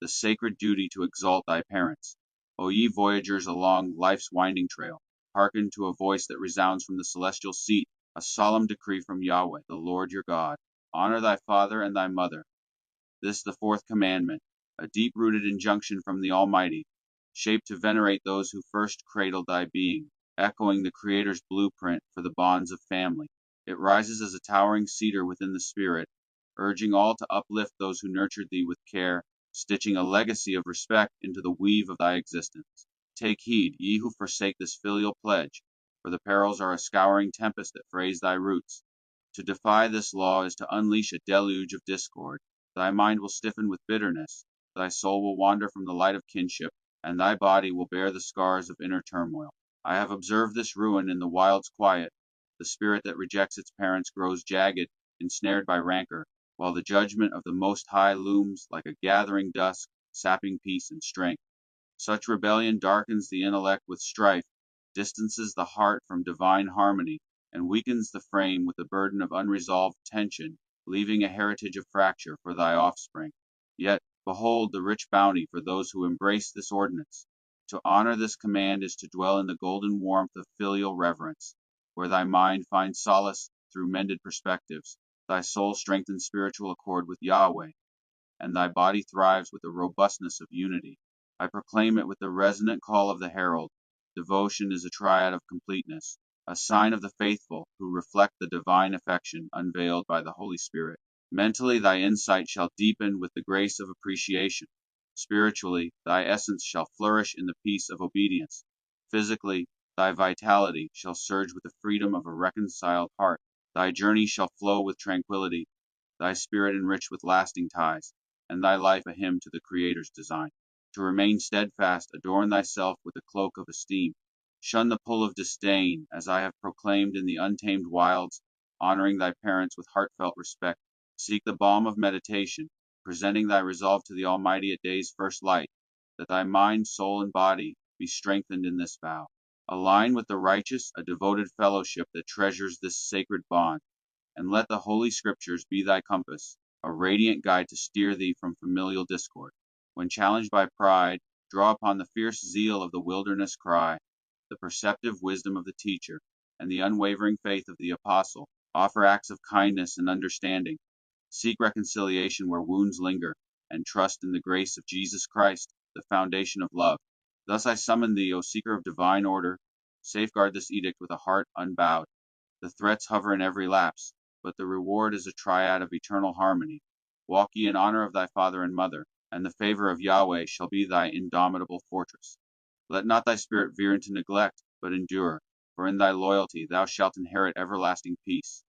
the sacred duty to exalt thy parents. O ye voyagers along life's winding trail, hearken to a voice that resounds from the celestial seat, a solemn decree from Yahweh, the Lord your God. Honor thy father and thy mother. This the fourth commandment, a deep-rooted injunction from the Almighty, shaped to venerate those who first cradled thy being, echoing the Creator's blueprint for the bonds of family. It rises as a towering cedar within the spirit, urging all to uplift those who nurtured thee with care, stitching a legacy of respect into the weave of thy existence. Take heed, ye who forsake this filial pledge, for the perils are a scouring tempest that frays thy roots. To defy this law is to unleash a deluge of discord. Thy mind will stiffen with bitterness, thy soul will wander from the light of kinship, and thy body will bear the scars of inner turmoil. I have observed this ruin in the wild's quiet. The spirit that rejects its parents grows jagged, ensnared by rancor, while the judgment of the Most High looms like a gathering dusk, sapping peace and strength. Such rebellion darkens the intellect with strife, distances the heart from divine harmony, and weakens the frame with the burden of unresolved tension, leaving a heritage of fracture for thy offspring. Yet, behold the rich bounty for those who embrace this ordinance. To honor this command is to dwell in the golden warmth of filial reverence, where thy mind finds solace through mended perspectives, thy soul strengthens spiritual accord with Yahweh, and thy body thrives with the robustness of unity. I proclaim it with the resonant call of the herald. Devotion is a triad of completeness, a sign of the faithful who reflect the divine affection unveiled by the Holy Spirit. Mentally, thy insight shall deepen with the grace of appreciation. Spiritually, thy essence shall flourish in the peace of obedience. Physically, thy vitality shall surge with the freedom of a reconciled heart. Thy journey shall flow with tranquility, thy spirit enriched with lasting ties, and thy life a hymn to the Creator's design. To remain steadfast, adorn thyself with a cloak of esteem. Shun the pull of disdain, as I have proclaimed in the untamed wilds, honoring thy parents with heartfelt respect. Seek the balm of meditation, presenting thy resolve to the Almighty at day's first light, that thy mind, soul, and body be strengthened in this vow. Align with the righteous a devoted fellowship that treasures this sacred bond, and let the Holy Scriptures be thy compass, a radiant guide to steer thee from familial discord. When challenged by pride, draw upon the fierce zeal of the wilderness cry, the perceptive wisdom of the teacher, and the unwavering faith of the apostle. Offer acts of kindness and understanding. Seek reconciliation where wounds linger, and trust in the grace of Jesus Christ, the foundation of love. Thus I summon thee, O seeker of divine order. Safeguard this edict with a heart unbowed. The threats hover in every lapse, but the reward is a triad of eternal harmony. Walk ye in honor of thy father and mother, and the favor of Yahweh shall be thy indomitable fortress. Let not thy spirit veer into neglect, but endure, for in thy loyalty thou shalt inherit everlasting peace.